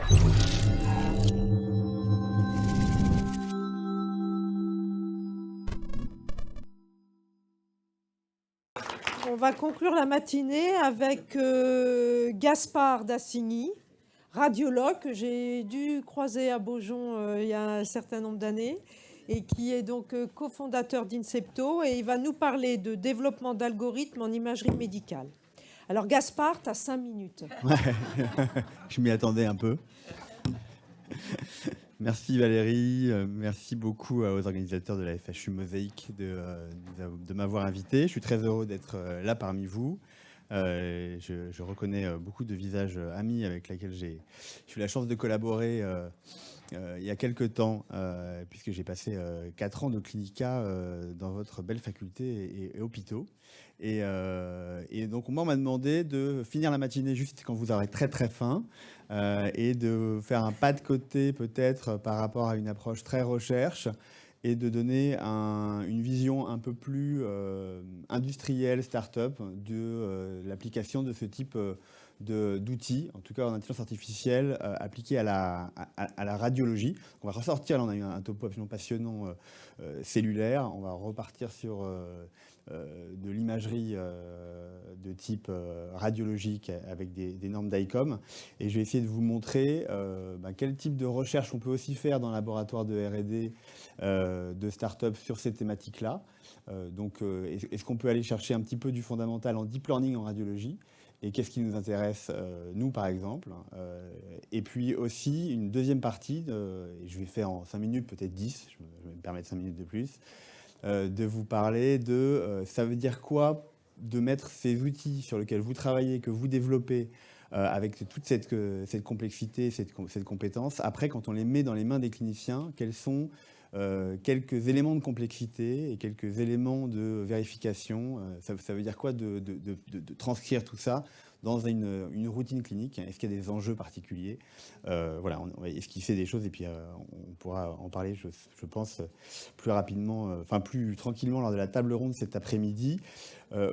On va conclure la matinée avec Gaspard Dassigny, radiologue que j'ai dû croiser à Beaujon il y a un certain nombre d'années et qui est donc cofondateur d'Incepto, et il va nous parler de développement d'algorithmes en imagerie médicale. Alors Gaspard, tu as 5 minutes. Ouais, je m'y attendais un peu. Merci Valérie, merci beaucoup aux organisateurs de la FHU Mosaïque de m'avoir invité. Je suis très heureux d'être là parmi vous. Je reconnais beaucoup de visages amis avec lesquels j'ai eu la chance de collaborer il y a quelques temps, puisque j'ai passé 4 ans de clinica dans votre belle faculté et hôpitaux. Et donc, moi, on m'a demandé de finir la matinée juste quand vous aurez très très faim et de faire un pas de côté peut-être par rapport à une approche très recherche et de donner une vision un peu plus industrielle, start-up, de l'application de ce type d'outils, en tout cas en intelligence artificielle, appliquée à la radiologie. On va ressortir, là on a eu un topo absolument passionnant cellulaire, on va repartir sur de l'imagerie de type radiologique avec des normes d'ICOM, et je vais essayer de vous montrer quel type de recherche on peut aussi faire dans le laboratoire de R&D de start-up sur ces thématiques-là. Donc, est-ce qu'on peut aller chercher un petit peu du fondamental en deep learning en radiologie? Et qu'est-ce qui nous intéresse, nous, par exemple? Et puis aussi, une deuxième partie, et je vais faire en 5 minutes, peut-être 10, je vais me permettre 5 minutes de plus, de vous parler de ça veut dire quoi de mettre ces outils sur lesquels vous travaillez, que vous développez, avec toute cette complexité, cette compétence. Après, quand on les met dans les mains des cliniciens, quels sont quelques éléments de complexité et quelques éléments de vérification? Ça veut dire quoi de transcrire tout ça dans une routine clinique? Est-ce qu'il y a des enjeux particuliers? Voilà, on va esquisser des choses et puis on pourra en parler, je pense, plus rapidement, enfin plus tranquillement lors de la table ronde cet après-midi.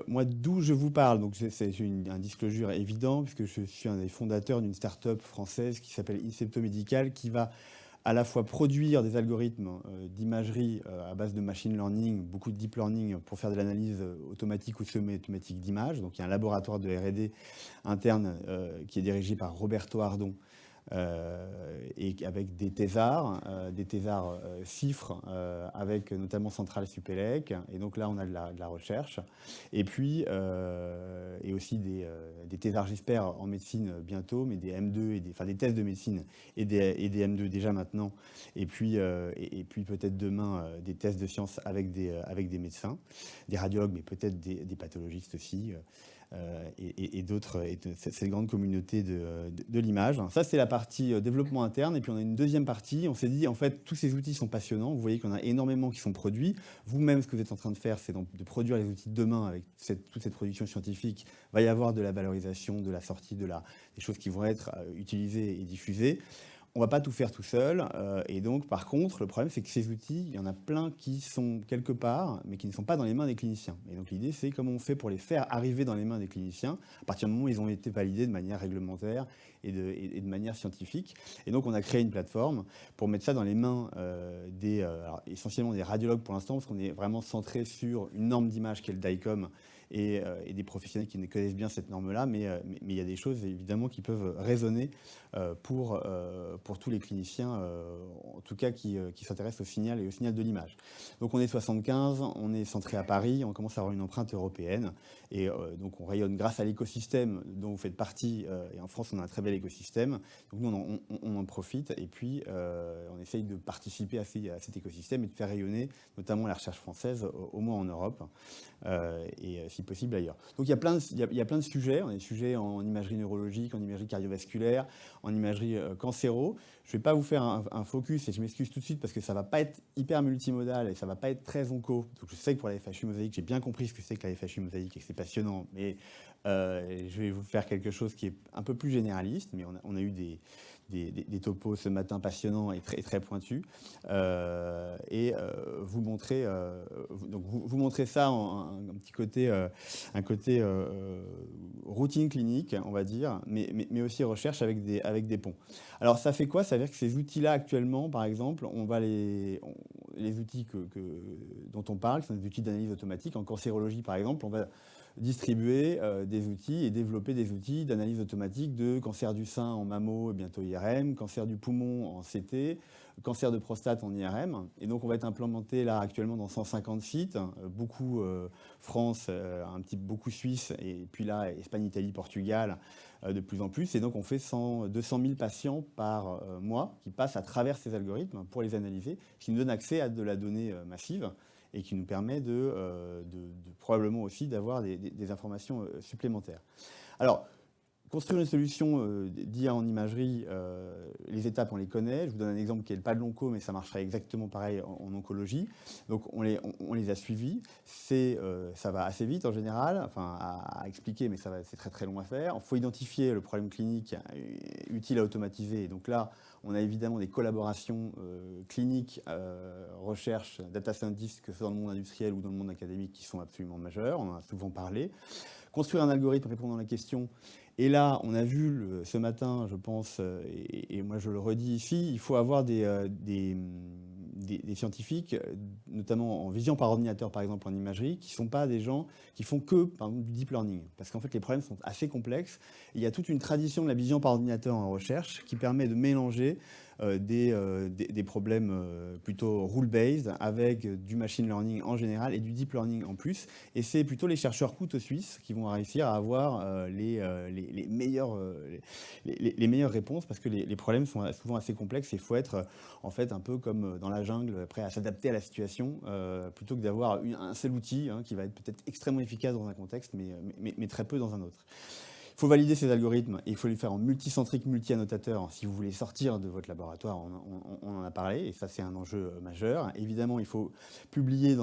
Moi, d'où je vous parle, donc c'est un disclosure évident, puisque je suis un des fondateurs d'une start-up française qui s'appelle Incepto Medical, qui va à la fois produire des algorithmes d'imagerie à base de machine learning, beaucoup de deep learning pour faire de l'analyse automatique ou semi-automatique d'images. Donc il y a un laboratoire de R&D interne qui est dirigé par Roberto Ardon, et avec des thésards CIFRE, avec notamment Centrale Supélec. Et donc là, on a de la recherche. Et puis, et aussi des thésards, j'espère, en médecine bientôt, mais des M2, enfin des thèses de médecine et des M2 déjà maintenant. Et puis peut-être demain, des thèses de sciences avec des médecins, des radiologues, mais peut-être des pathologistes aussi. Et d'autres, et cette grande communauté de l'image. Ça, c'est la partie développement interne. Et puis, on a une deuxième partie. On s'est dit, en fait, tous ces outils sont passionnants. Vous voyez qu'on a énormément qui sont produits. Vous-même, ce que vous êtes en train de faire, c'est donc de produire les outils de demain avec toute cette production scientifique. Il va y avoir de la valorisation, de la sortie, des choses qui vont être utilisées et diffusées. On ne va pas tout faire tout seul, et donc par contre le problème c'est que ces outils, il y en a plein qui sont quelque part mais qui ne sont pas dans les mains des cliniciens. Et donc l'idée c'est comment on fait pour les faire arriver dans les mains des cliniciens à partir du moment où ils ont été validés de manière réglementaire et de manière scientifique. Et donc on a créé une plateforme pour mettre ça dans les mains alors, essentiellement des radiologues pour l'instant, parce qu'on est vraiment centré sur une norme d'image qui est le DICOM, et des professionnels qui connaissent bien cette norme-là, mais il y a des choses évidemment qui peuvent résonner pour tous les cliniciens, en tout cas qui s'intéressent au signal et au signal de l'image. Donc on est 75, on est centré à Paris, on commence à avoir une empreinte européenne, et donc on rayonne grâce à l'écosystème dont vous faites partie, et en France on a un très bel écosystème, donc nous on en profite, et puis on essaye de participer à cet écosystème et de faire rayonner notamment la recherche française, au moins en Europe, et si possible ailleurs. Donc il y a plein de sujets. On a des sujets en imagerie neurologique, en imagerie cardiovasculaire, en imagerie cancéro. Je ne vais pas vous faire un focus, et je m'excuse tout de suite parce que ça ne va pas être hyper multimodal et ça ne va pas être très onco. Donc je sais que pour la FHU Mosaïque, j'ai bien compris ce que c'est que la FHU Mosaïque et que c'est passionnant, mais Je vais vous faire quelque chose qui est un peu plus généraliste, mais on a eu des topos ce matin passionnants et très pointus. Vous montrez ça en un petit côté, routine clinique, on va dire, mais aussi recherche avec des ponts. Alors ça fait quoi? Ça veut dire que ces outils-là actuellement, par exemple, les outils dont on parle, qui sont des outils d'analyse automatique, en cancérologie par exemple, on va distribuer des outils et développer des outils d'analyse automatique de cancer du sein en mammo et bientôt IRM, cancer du poumon en CT, cancer de prostate en IRM. Et donc on va être implémenté là actuellement dans 150 sites, beaucoup France, beaucoup Suisse, et puis là Espagne, Italie, Portugal, de plus en plus. Et donc on fait 200 000 patients par mois qui passent à travers ces algorithmes pour les analyser, ce qui nous donne accès à de la donnée massive et qui nous permet probablement aussi d'avoir des informations supplémentaires. Alors, construire une solution d'IA en imagerie, les étapes, on les connaît. Je vous donne un exemple qui est le pas de l'onco, mais ça marcherait exactement pareil en oncologie. Donc, on les a suivis. Ça va assez vite en général, enfin, à expliquer, mais c'est très très long à faire. Il faut identifier le problème clinique utile à automatiser. Et donc là, on a évidemment des collaborations cliniques, recherche, data scientists, que ce soit dans le monde industriel ou dans le monde académique, qui sont absolument majeures. On en a souvent parlé. Construire un algorithme répondant à la question. Et là, on a vu ce matin, je pense, et moi je le redis ici, il faut avoir des scientifiques, notamment en vision par ordinateur, par exemple en imagerie, qui ne sont pas des gens qui font que, par exemple, du deep learning. Parce qu'en fait, les problèmes sont assez complexes. Il y a toute une tradition de la vision par ordinateur en recherche qui permet de mélanger des problèmes plutôt rule-based avec du machine learning en général et du deep learning en plus. Et c'est plutôt les chercheurs couteaux suisses qui vont réussir à avoir les meilleures réponses, parce que les problèmes sont souvent assez complexes et il faut être en fait un peu comme dans la jungle, prêt à s'adapter à la situation, plutôt que d'avoir un seul outil qui va être peut-être extrêmement efficace dans un contexte, mais très peu dans un autre. Il faut valider ces algorithmes et il faut les faire en multicentrique, multi-annotateur. Si vous voulez sortir de votre laboratoire, on en a parlé, et ça c'est un enjeu majeur. Évidemment, il faut publier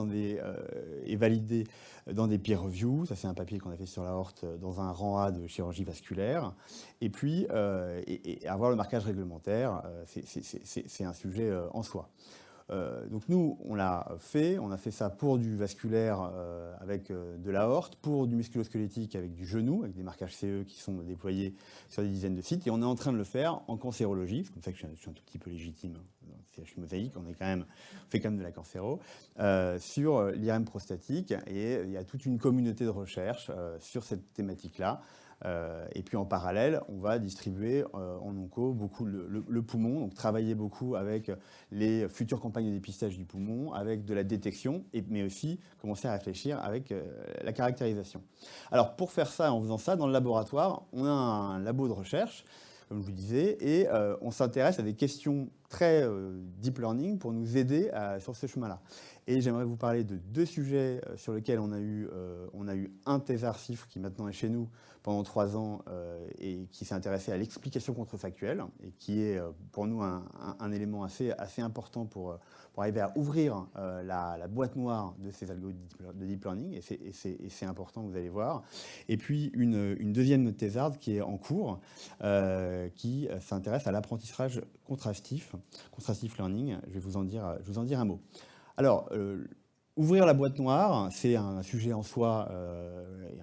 et valider dans des peer reviews. Ça c'est un papier qu'on a fait sur l'aorte dans un rang A de chirurgie vasculaire. Et puis, avoir le marquage réglementaire, c'est un sujet en soi. Donc nous, on a fait ça pour du vasculaire avec de l'aorte, pour du musculo-squelettique avec du genou, avec des marquages CE qui sont déployés sur des dizaines de sites, et on est en train de le faire en cancérologie, c'est comme ça que je suis un tout petit peu légitime, dans le CHU Mosaïque, on fait quand même de la cancéro, sur l'IRM prostatique, et il y a toute une communauté de recherche sur cette thématique-là. Et puis en parallèle, on va distribuer en onco beaucoup le poumon, donc travailler beaucoup avec les futures campagnes de dépistage du poumon, avec de la détection, mais aussi commencer à réfléchir avec la caractérisation. Alors pour faire ça, en faisant ça, dans le laboratoire, on a un labo de recherche, comme je vous disais, et on s'intéresse à des questions très deep learning pour nous aider sur ce chemin-là. Et j'aimerais vous parler de deux sujets sur lesquels on a eu un thésard CIFRE qui maintenant est chez nous pendant 3 ans et qui s'est intéressé à l'explication contrefactuelle et qui est pour nous un élément assez important pour arriver à ouvrir la boîte noire de ces algorithmes de deep learning, et c'est important, vous allez voir. Et puis une deuxième thésarde qui est en cours, qui s'intéresse à l'apprentissage contrastif learning. Je vais vous en dire un mot. Alors, ouvrir la boîte noire, c'est un sujet en soi,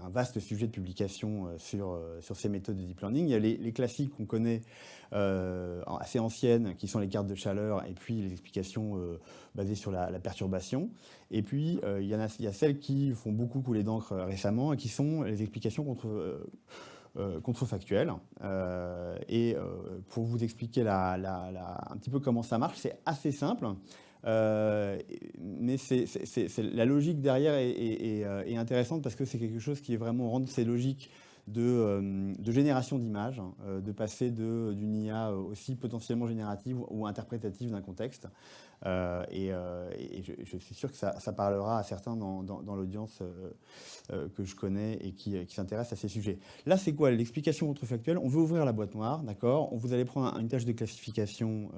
un vaste sujet de publication sur ces méthodes de deep learning. Il y a les classiques qu'on connaît, assez anciennes, qui sont les cartes de chaleur, et puis les explications basées sur la perturbation. Et puis, il y a celles qui font beaucoup couler d'encre récemment, et qui sont les explications contrefactuelles. Pour vous expliquer un petit peu comment ça marche, c'est assez simple. Mais la logique derrière est intéressante, parce que c'est quelque chose qui est vraiment rendre ces logiques de génération d'images, de passer d'une IA aussi potentiellement générative ou interprétative d'un contexte. Je suis sûr que ça parlera à certains dans l'audience que je connais et qui s'intéressent à ces sujets. Là, c'est quoi l'explication contrefactuelle? On veut ouvrir la boîte noire, d'accord? Vous allez prendre une tâche de classification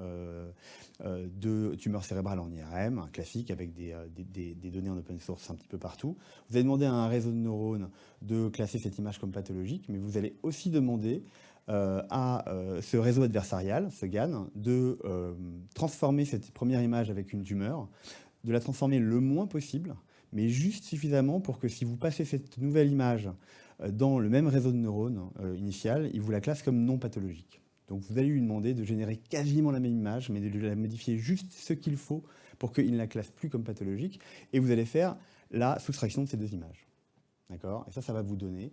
de tumeurs cérébrales en IRM, un classique avec des données en open source un petit peu partout. Vous allez demander à un réseau de neurones de classer cette image comme pathologique, mais vous allez aussi demander à ce réseau adversarial, ce GAN, de transformer cette première image avec une tumeur, de la transformer le moins possible, mais juste suffisamment pour que si vous passez cette nouvelle image dans le même réseau de neurones initial, il vous la classe comme non pathologique. Donc vous allez lui demander de générer quasiment la même image, mais de la modifier juste ce qu'il faut pour qu'il ne la classe plus comme pathologique, et vous allez faire la soustraction de ces deux images. D'accord? Et ça va vous donner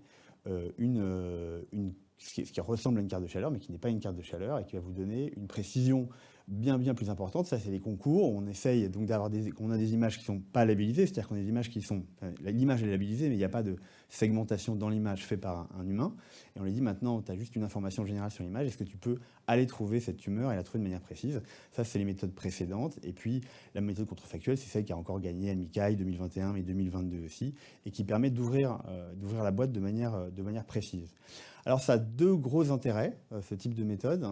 ce qui ressemble à une carte de chaleur, mais qui n'est pas une carte de chaleur, et qui va vous donner une précision bien plus importante. Ça, c'est les concours. On essaye donc d'avoir qu'on a des images qui ne sont pas labellisées, c'est-à-dire qu'on a des images qui sont... l'image est labellisée, mais il n'y a pas de segmentation dans l'image faite par un humain. Et on lui dit maintenant, tu as juste une information générale sur l'image, est-ce que tu peux aller trouver cette tumeur et la trouver de manière précise? Ça, c'est les méthodes précédentes. Et puis, la méthode contrefactuelle, c'est celle qui a encore gagné à MICAI 2021, mais 2022 aussi, et qui permet d'ouvrir la boîte de manière précise. Alors, ça a deux gros intérêts, ce type de méthode.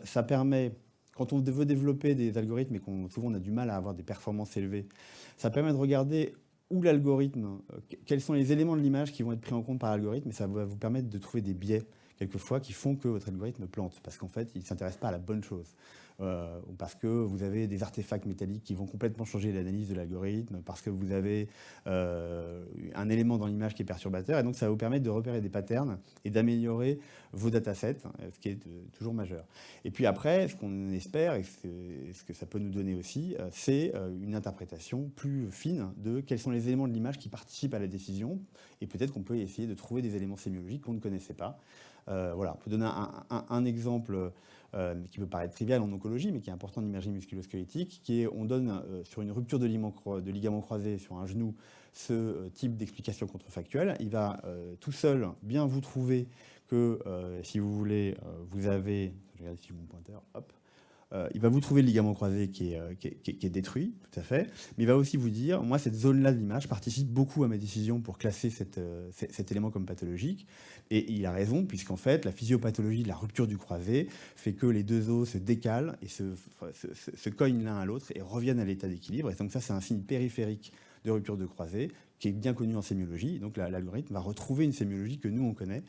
Ça permet... Quand on veut développer des algorithmes et souvent on a du mal à avoir des performances élevées, ça permet de regarder où l'algorithme, quels sont les éléments de l'image qui vont être pris en compte par l'algorithme, et ça va vous permettre de trouver des biais, quelquefois, qui font que votre algorithme plante, parce qu'en fait, il ne s'intéresse pas à la bonne chose. Ou parce que vous avez des artefacts métalliques qui vont complètement changer l'analyse de l'algorithme, parce que vous avez un élément dans l'image qui est perturbateur, et donc ça va vous permettre de repérer des patterns et d'améliorer vos datasets, ce qui est toujours majeur. Et puis après, ce qu'on espère, et ce que ça peut nous donner aussi, c'est une interprétation plus fine de quels sont les éléments de l'image qui participent à la décision, et peut-être qu'on peut essayer de trouver des éléments sémiologiques qu'on ne connaissait pas. Voilà, on peut donner un exemple qui peut paraître trivial en oncologie, mais qui est important en imagerie musculo-squelettique, qui est, on donne sur une rupture de ligament croisé sur un genou ce type d'explication contrefactuelle. Il va tout seul bien vous trouver que, si vous voulez, vous avez... Je regarde ici mon pointeur, hop. Il va vous trouver le ligament croisé qui est détruit, tout à fait, mais il va aussi vous dire, moi, cette zone-là de l'image participe beaucoup à ma décision pour classer cet élément comme pathologique, et il a raison, puisqu'en fait, la physiopathologie de la rupture du croisé fait que les deux os se décalent et se cognent l'un à l'autre et reviennent à l'état d'équilibre, et donc ça, c'est un signe périphérique de rupture de croisé, qui est bien connu en sémiologie. Donc l'algorithme va retrouver une sémiologie que nous, on connaît,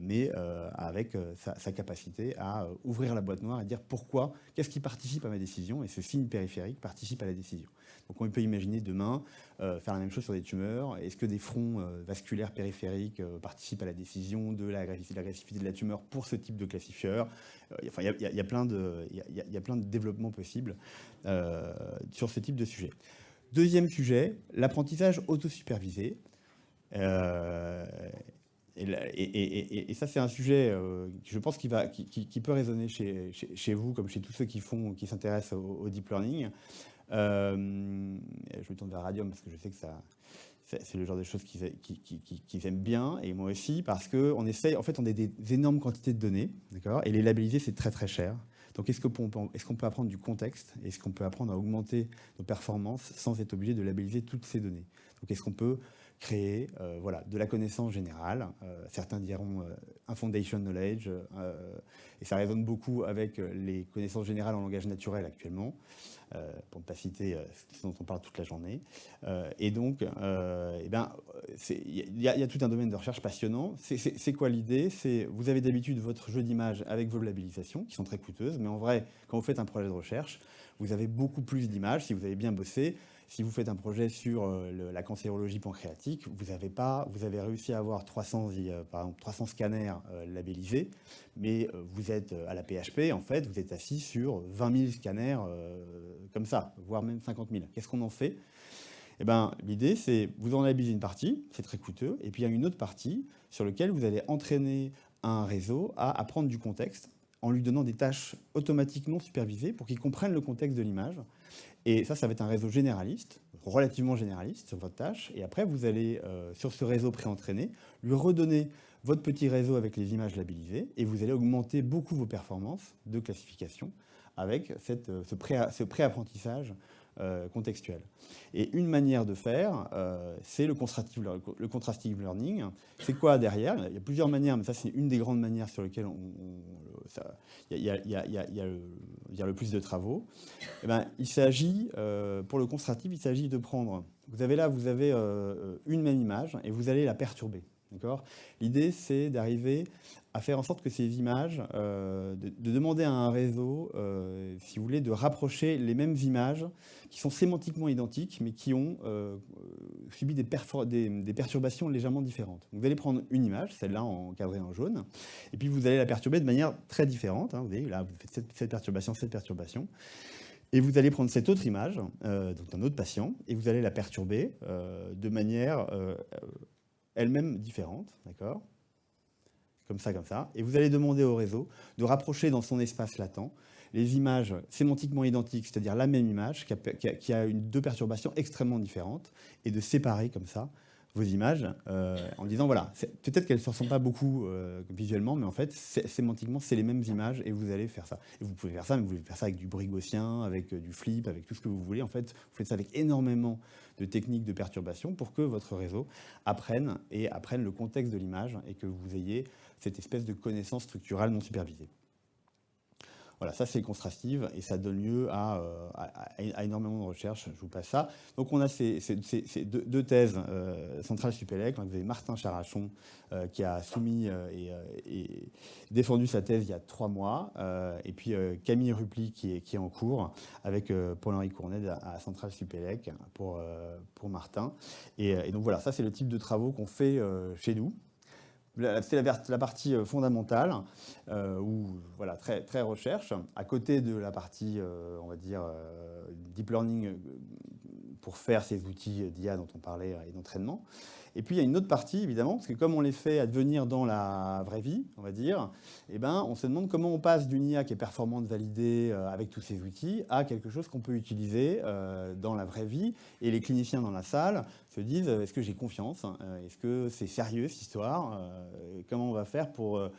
mais avec sa capacité à ouvrir la boîte noire et dire pourquoi, qu'est-ce qui participe à ma décision, et ce signe périphérique participe à la décision. Donc on peut imaginer demain faire la même chose sur des tumeurs. Est-ce que des fronts vasculaires périphériques participent à la décision de l'agressivité de la tumeur pour ce type de classifieur? Il y a plein de développements possibles sur ce type de sujet. Deuxième sujet, l'apprentissage autosupervisé. Et ça, c'est un sujet, je pense, qui peut résonner chez vous, comme chez tous ceux qui s'intéressent au deep learning. Je me tourne vers Radium, parce que je sais que c'est le genre de choses qu'ils aiment bien, et moi aussi, parce qu'on essaye, en fait, on a des énormes quantités de données, d'accord, et les labelliser, c'est très très cher. Donc, est-ce qu'on peut apprendre du contexte? Est-ce qu'on peut apprendre à augmenter nos performances sans être obligé de labelliser toutes ces données? Donc, est-ce qu'on peut créer de la connaissance générale? Certains diront un foundation knowledge, et ça résonne beaucoup avec les connaissances générales en langage naturel actuellement, pour ne pas citer ce dont on parle toute la journée. Et donc, il y a tout un domaine de recherche passionnant. C'est quoi l'idée? Vous avez d'habitude votre jeu d'images avec vos labellisations, qui sont très coûteuses, mais en vrai, quand vous faites un projet de recherche, vous avez beaucoup plus d'images si vous avez bien bossé. Si vous faites un projet sur la cancérologie pancréatique, vous avez réussi à avoir 300 scanners labellisés, mais vous êtes à la PHP, en fait, vous êtes assis sur 20 000 scanners comme ça, voire même 50 000. Qu'est-ce qu'on en fait? Eh ben, l'idée, c'est vous en labellisez une partie, c'est très coûteux, et puis il y a une autre partie sur laquelle vous allez entraîner un réseau à apprendre du contexte en lui donnant des tâches automatiques non supervisées pour qu'il comprenne le contexte de l'image. Et ça va être un réseau généraliste, relativement généraliste sur votre tâche. Et après, vous allez, sur ce réseau pré-entraîné, lui redonner votre petit réseau avec les images labellisées et vous allez augmenter beaucoup vos performances de classification avec ce pré-apprentissage contextuel. Et une manière de faire, c'est le contrastive learning. C'est quoi derrière? Il y a plusieurs manières, mais ça c'est une des grandes manières sur lesquelles il y a le plus de travaux. Eh ben, il s'agit, pour le contrastive, il s'agit de prendre, vous avez une même image et vous allez la perturber. L'idée, c'est d'arriver à faire en sorte que ces images, de demander à un réseau, si vous voulez, de rapprocher les mêmes images qui sont sémantiquement identiques, mais qui ont subi des perturbations légèrement différentes. Donc, vous allez prendre une image, celle-là encadrée en jaune, et puis vous allez la perturber de manière très différente. Vous voyez, là, vous faites cette perturbation. Et vous allez prendre cette autre image, donc d'un autre patient, et vous allez la perturber de manière elle-même différente, d'accord ? Comme ça. Et vous allez demander au réseau de rapprocher dans son espace latent les images sémantiquement identiques, c'est-à-dire la même image qui a deux perturbations extrêmement différentes, et de séparer comme ça vos images en disant, voilà, peut-être qu'elles ne se ressemblent pas beaucoup visuellement, mais en fait, sémantiquement, c'est les mêmes images, et vous allez faire ça. Et vous pouvez faire ça, mais vous pouvez faire ça avec du bruit gaussien, avec du flip, avec tout ce que vous voulez. En fait, vous faites ça avec énormément de techniques de perturbation pour que votre réseau apprenne le contexte de l'image et que vous ayez cette espèce de connaissance structurale non supervisée. Voilà, ça c'est le contrastive et ça donne lieu à énormément de recherches. Je vous passe ça. Donc on a ces deux thèses centrales Supélec. Vous avez Martin Charachon qui a soumis et défendu sa thèse il y a 3 mois. Et puis Camille Rupli qui est en cours avec Paul-Henri Cournet à Centrale Supélec pour Martin. Et donc voilà, ça c'est le type de travaux qu'on fait chez nous. C'est la partie fondamentale, où voilà, très recherche, à côté de la partie, on va dire, deep learning pour faire ces outils d'IA dont on parlait et d'entraînement. Et puis il y a une autre partie, évidemment, parce que comme on les fait advenir dans la vraie vie, on va dire, eh ben, on se demande comment on passe d'une IA qui est performante, validée avec tous ces outils, à quelque chose qu'on peut utiliser dans la vraie vie. Et les cliniciens dans la salle se disent, est-ce que j'ai confiance? Est-ce que c'est sérieux cette histoire? Comment on va faire pour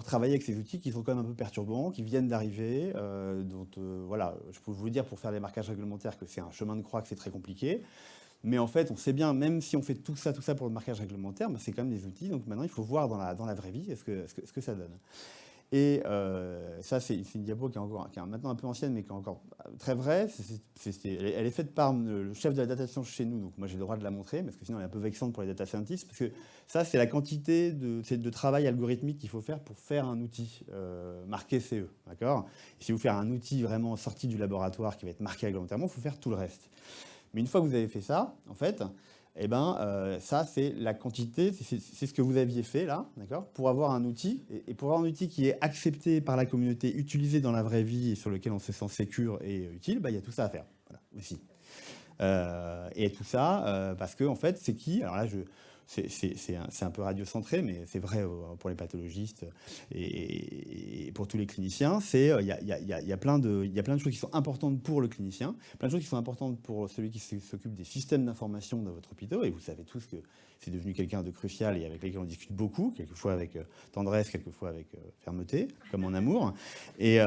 travailler avec ces outils qui sont quand même un peu perturbants, qui viennent d'arriver, voilà, je peux vous dire pour faire des marquages réglementaires que c'est un chemin de croix, que c'est très compliqué. Mais en fait, on sait bien, même si on fait tout ça pour le marquage réglementaire, c'est quand même des outils. Donc maintenant, il faut voir dans la vraie vie ce que ça donne. Et ça, c'est une diapo qui est maintenant un peu ancienne, mais qui est encore très vraie. Elle est faite par le chef de la data science chez nous. Donc moi, j'ai le droit de la montrer, parce que sinon, elle est un peu vexante pour les data scientists. Parce que ça, c'est la quantité de travail algorithmique qu'il faut faire pour faire un outil marqué CE. D'accord ? Et si vous faites un outil vraiment sorti du laboratoire qui va être marqué réglementairement, il faut faire tout le reste. Mais une fois que vous avez fait ça, en fait, eh ben, ça, c'est la quantité, c'est ce que vous aviez fait là, d'accord, pour avoir un outil, et pour avoir un outil qui est accepté par la communauté, utilisé dans la vraie vie et sur lequel on se sent sécure et utile, il y a tout ça à faire, voilà, aussi. Et tout ça, parce que, en fait, c'est qui? Alors là, c'est un peu radiocentré, mais c'est vrai pour les pathologistes et pour tous les cliniciens. Il y a plein de choses qui sont importantes pour le clinicien, plein de choses qui sont importantes pour celui qui s'occupe des systèmes d'information dans votre hôpital. Et vous savez tous que c'est devenu quelqu'un de crucial et avec lequel on discute beaucoup, quelquefois avec tendresse, quelquefois avec fermeté, comme en amour. Et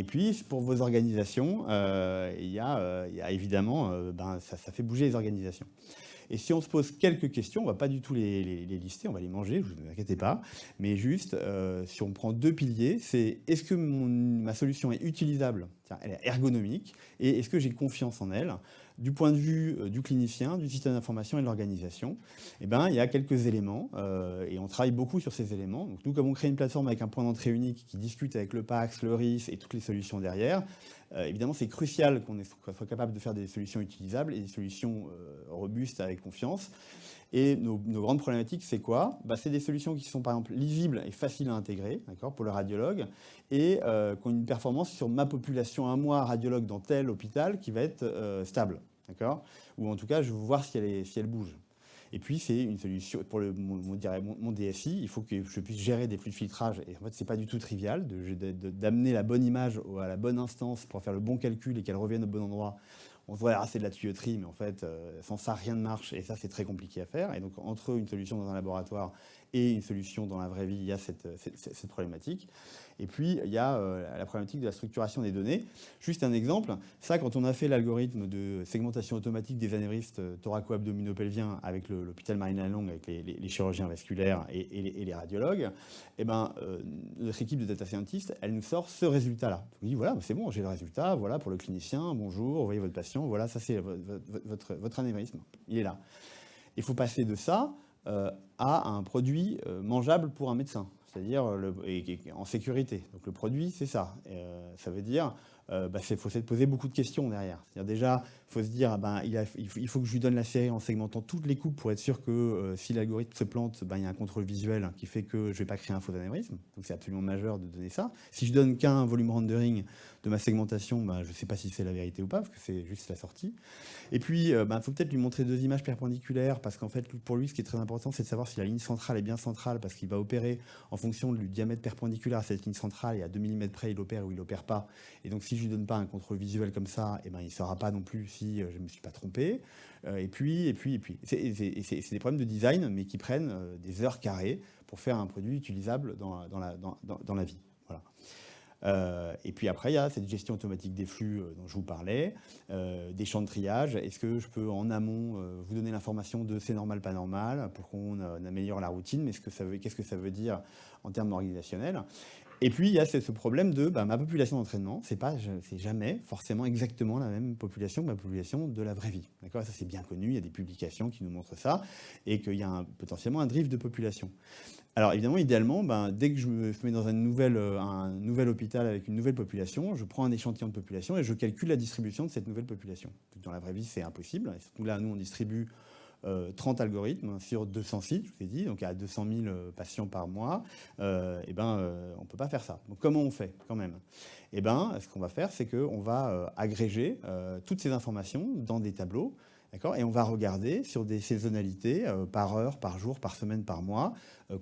puis, pour vos organisations, il y a évidemment, ça fait bouger les organisations. Et si on se pose quelques questions, on ne va pas du tout les lister, on va les manger, ne vous inquiétez pas, mais juste, si on prend 2 piliers, c'est est-ce que ma solution est utilisable, elle est ergonomique, et est-ce que j'ai confiance en elle, du point de vue du clinicien, du système d'information et de l'organisation. Eh ben, il y a quelques éléments, et on travaille beaucoup sur ces éléments. Donc nous, comme on crée une plateforme avec un point d'entrée unique qui discute avec le PACS, le RIS et toutes les solutions derrière, évidemment, c'est crucial qu'on soit capable de faire des solutions utilisables et des solutions robustes avec confiance. Et nos grandes problématiques, c'est quoi? C'est des solutions qui sont, par exemple, lisibles et faciles à intégrer, d'accord, pour le radiologue, et qui ont une performance sur ma population, un mois radiologue dans tel hôpital, qui va être stable, d'accord? Ou en tout cas, je veux voir si elle bouge. Et puis, c'est une solution pour mon DSI. Il faut que je puisse gérer des flux de filtrage. Et en fait, c'est pas du tout trivial d'amener la bonne image à la bonne instance pour faire le bon calcul et qu'elle revienne au bon endroit. On se voit, c'est de la tuyauterie, mais en fait, sans ça, rien ne marche. Et ça, c'est très compliqué à faire. Et donc, entre une solution dans un laboratoire et une solution dans la vraie vie, il y a cette problématique. Et puis, il y a la problématique de la structuration des données. Juste un exemple, ça, quand on a fait l'algorithme de segmentation automatique des anévrismes thoraco-abdominopelviens avec l'hôpital Marine-Lallongue, avec les chirurgiens vasculaires et les radiologues, eh ben, notre équipe de data scientists, elle nous sort ce résultat-là. On dit, voilà, c'est bon, j'ai le résultat, voilà pour le clinicien, bonjour, vous voyez votre patient, voilà, ça c'est votre anévrisme, il est là. Il faut passer de ça à un produit mangeable pour un médecin, c'est-à-dire en sécurité. Donc le produit, c'est ça. Ça veut dire il faut se poser beaucoup de questions derrière. C'est-à-dire déjà, il faut se dire, il faut que je lui donne la série en segmentant toutes les coupes pour être sûr que si l'algorithme se plante, il y a un contrôle visuel qui fait que je ne vais pas créer un faux anévrisme. Donc c'est absolument majeur de donner ça. Si je donne qu'un volume rendering de ma segmentation, je ne sais pas si c'est la vérité ou pas, parce que c'est juste la sortie. Et puis, il faut peut-être lui montrer 2 images perpendiculaires, parce qu'en fait, pour lui, ce qui est très important, c'est de savoir si la ligne centrale est bien centrale, parce qu'il va opérer en fonction du diamètre perpendiculaire à cette ligne centrale, et à 2 mm près, il opère ou il n'opère pas. Et donc, si je ne lui donne pas un contrôle visuel comme ça, il ne saura pas non plus si je ne me suis pas trompé. Et puis. C'est des problèmes de design, mais qui prennent des heures carrées pour faire un produit utilisable dans la vie. Voilà. Et puis après, il y a cette gestion automatique des flux dont je vous parlais, des champs de triage. Est-ce que je peux en amont vous donner l'information de c'est normal, pas normal, pour qu'on améliore la routine, mais qu'est-ce que ça veut dire en termes organisationnels? Et puis, il y a ce problème de ma population d'entraînement, c'est jamais forcément exactement la même population que ma population de la vraie vie. D'accord ? Ça, c'est bien connu, il y a des publications qui nous montrent ça, et qu'il y a potentiellement un drift de population. Alors évidemment, idéalement, dès que je me mets dans un nouvel hôpital avec une nouvelle population, je prends un échantillon de population et je calcule la distribution de cette nouvelle population. Dans la vraie vie, c'est impossible. Et surtout là, nous, on distribue 30 algorithmes sur 200 sites, je vous ai dit, donc à 200 000 patients par mois. On ne peut pas faire ça. Donc comment on fait quand même ? Ce qu'on va faire, c'est qu'on va agréger toutes ces informations dans des tableaux. D'accord ? Et on va regarder sur des saisonnalités par heure, par jour, par semaine, par mois,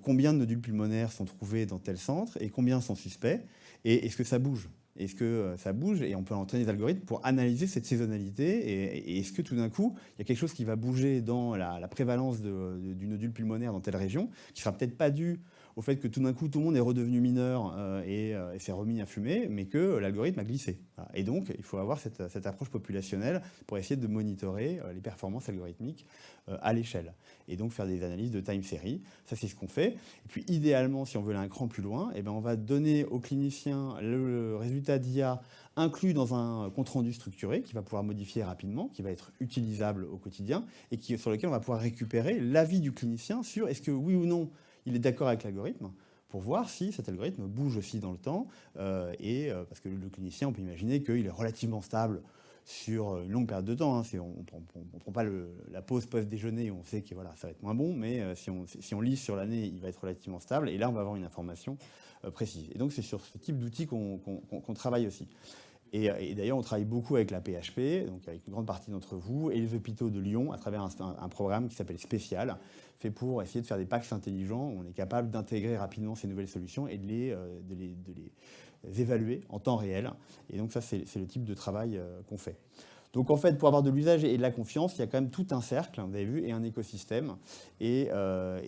combien de nodules pulmonaires sont trouvés dans tel centre et combien sont suspects, et est-ce que ça bouge ? Est-ce que ça bouge ? Et on peut entraîner des algorithmes pour analyser cette saisonnalité, et est-ce que tout d'un coup, il y a quelque chose qui va bouger dans la prévalence du nodule pulmonaire dans telle région, qui ne sera peut-être pas dû au fait que tout d'un coup, tout le monde est redevenu mineur et s'est remis à fumer, mais que l'algorithme a glissé. Voilà. Et donc, il faut avoir cette approche populationnelle pour essayer de monitorer les performances algorithmiques à l'échelle. Et donc, faire des analyses de time series. Ça, c'est ce qu'on fait. Et puis, idéalement, si on veut aller un cran plus loin, on va donner au clinicien le résultat d'IA inclus dans un compte-rendu structuré qui va pouvoir modifier rapidement, qui va être utilisable au quotidien et sur lequel on va pouvoir récupérer l'avis du clinicien sur est-ce que oui ou non il est d'accord avec l'algorithme, pour voir si cet algorithme bouge aussi dans le temps. Parce que le clinicien, on peut imaginer qu'il est relativement stable sur une longue période de temps. On ne prend pas la pause post-déjeuner, on sait que voilà, ça va être moins bon, mais si on lise sur l'année, il va être relativement stable. Et là, on va avoir une information précise. Et donc, c'est sur ce type d'outils qu'on travaille aussi. Et d'ailleurs, on travaille beaucoup avec la PHP, donc avec une grande partie d'entre vous, et les hôpitaux de Lyon, à travers un programme qui s'appelle Spécial, fait pour essayer de faire des packs intelligents où on est capable d'intégrer rapidement ces nouvelles solutions et de les évaluer en temps réel. Et donc ça, c'est le type de travail qu'on fait. Donc en fait, pour avoir de l'usage et de la confiance, il y a quand même tout un cercle, vous avez vu, et un écosystème. Et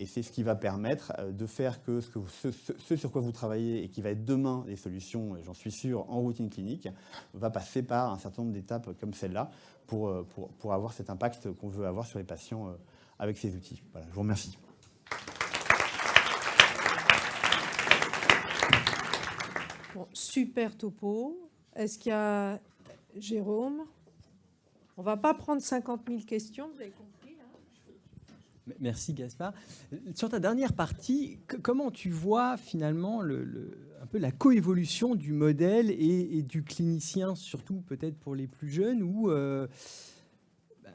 c'est ce qui va permettre de faire que ce sur quoi vous travaillez et qui va être demain des solutions, j'en suis sûr, en routine clinique, va passer par un certain nombre d'étapes comme celle-là pour avoir cet impact qu'on veut avoir sur les patients avec ces outils. Voilà, je vous remercie. Bon, super topo. Est-ce qu'il y a Jérôme ? On ne va pas prendre 50 000 questions, vous avez compris hein ? Merci Gaspard. Sur ta dernière partie, comment tu vois finalement un peu la coévolution du modèle et du clinicien, surtout peut-être pour les plus jeunes, où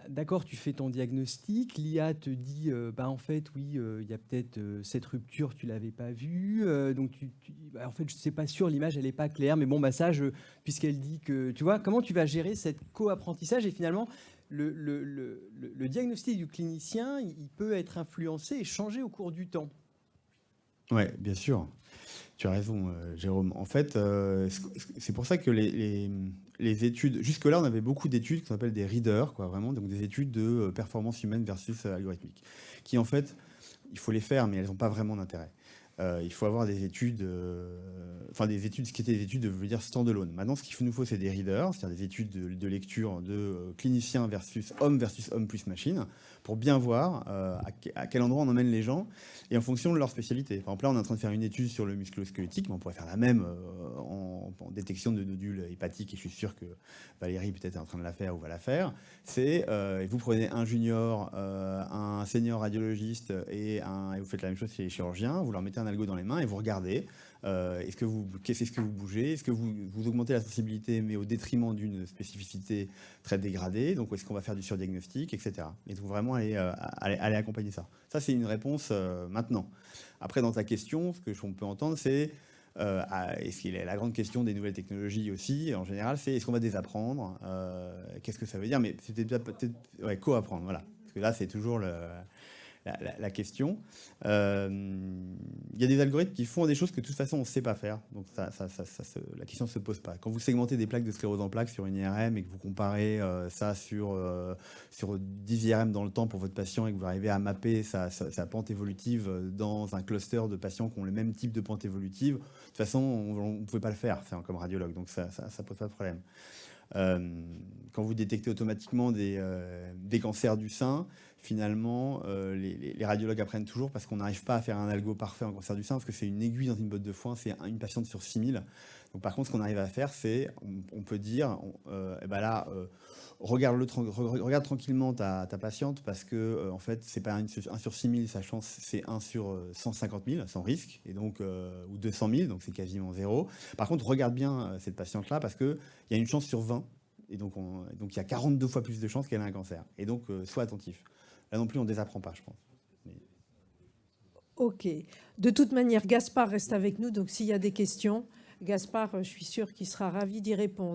d'accord, tu fais ton diagnostic, l'IA te dit, en fait, oui, il y a peut-être cette rupture, tu ne l'avais pas vue, donc en fait, je ne suis pas sûr, l'image, elle n'est pas claire, mais bon, puisqu'elle dit que, tu vois, comment tu vas gérer cette co-apprentissage et finalement, le diagnostic du clinicien, il peut être influencé et changé au cours du temps. Oui, bien sûr. Tu as raison, Jérôme. En fait, c'est pour ça que les études... Jusque-là, on avait beaucoup d'études qu'on appelle des readers, quoi, vraiment, donc des études de performance humaine versus algorithmique, qui en fait il faut les faire, mais elles n'ont pas vraiment d'intérêt. Il faut avoir des études, ce qui étaient des études, je veux dire, stand-alone. Maintenant, ce qu'il nous faut, c'est des readers, c'est-à-dire des études de lecture de cliniciens versus homme plus machine, pour bien voir à quel endroit on emmène les gens, et en fonction de leur spécialité. Par exemple, là, on est en train de faire une étude sur le musculo-squelettique, mais on pourrait faire la même en détection de nodules hépatiques, et je suis sûr que Valérie peut-être est en train de la faire ou va la faire. C'est, vous prenez un junior, un senior radiologiste, et vous faites la même chose chez les chirurgiens, vous leur mettez un algo dans les mains et vous regardez est-ce que vous bougez, est-ce que vous augmentez la sensibilité mais au détriment d'une spécificité très dégradée, donc est-ce qu'on va faire du surdiagnostic, etc. Et donc vraiment aller accompagner ça. Ça, c'est une réponse maintenant. Après, dans ta question, ce que on peut entendre, c'est la grande question des nouvelles technologies aussi, en général, c'est est-ce qu'on va désapprendre, qu'est-ce que ça veut dire, mais c'était peut-être co-apprendre, voilà. Parce que là, c'est toujours la question. Il y a des algorithmes qui font des choses que de toute façon on ne sait pas faire, donc la question ne se pose pas. Quand vous segmentez des plaques de sclérose en plaques sur une IRM et que vous comparez ça sur 10 IRM dans le temps pour votre patient et que vous arrivez à mapper sa pente évolutive dans un cluster de patients qui ont le même type de pente évolutive, de toute façon on ne pouvait pas le faire comme radiologue, donc ça pose pas de problème. Quand vous détectez automatiquement des cancers du sein, finalement, les radiologues apprennent toujours parce qu'on n'arrive pas à faire un algo parfait en cancer du sein, parce que c'est une aiguille dans une botte de foin, c'est une patiente sur 6000. Donc, par contre, ce qu'on arrive à faire, c'est, on peut dire, regarde tranquillement ta patiente, parce que en fait, c'est pas 1 sur 6000, sa chance, c'est 1 sur 150 000, sans risque, et donc, ou 200 000, donc c'est quasiment zéro. Par contre, regarde bien cette patiente-là, parce qu'il y a une chance sur 20, et donc il y a 42 fois plus de chances qu'elle ait un cancer. Et donc, sois attentif. Là non plus, on ne désapprend pas, je pense. Ok. De toute manière, Gaspard reste avec nous, donc s'il y a des questions, Gaspard, je suis sûre qu'il sera ravi d'y répondre.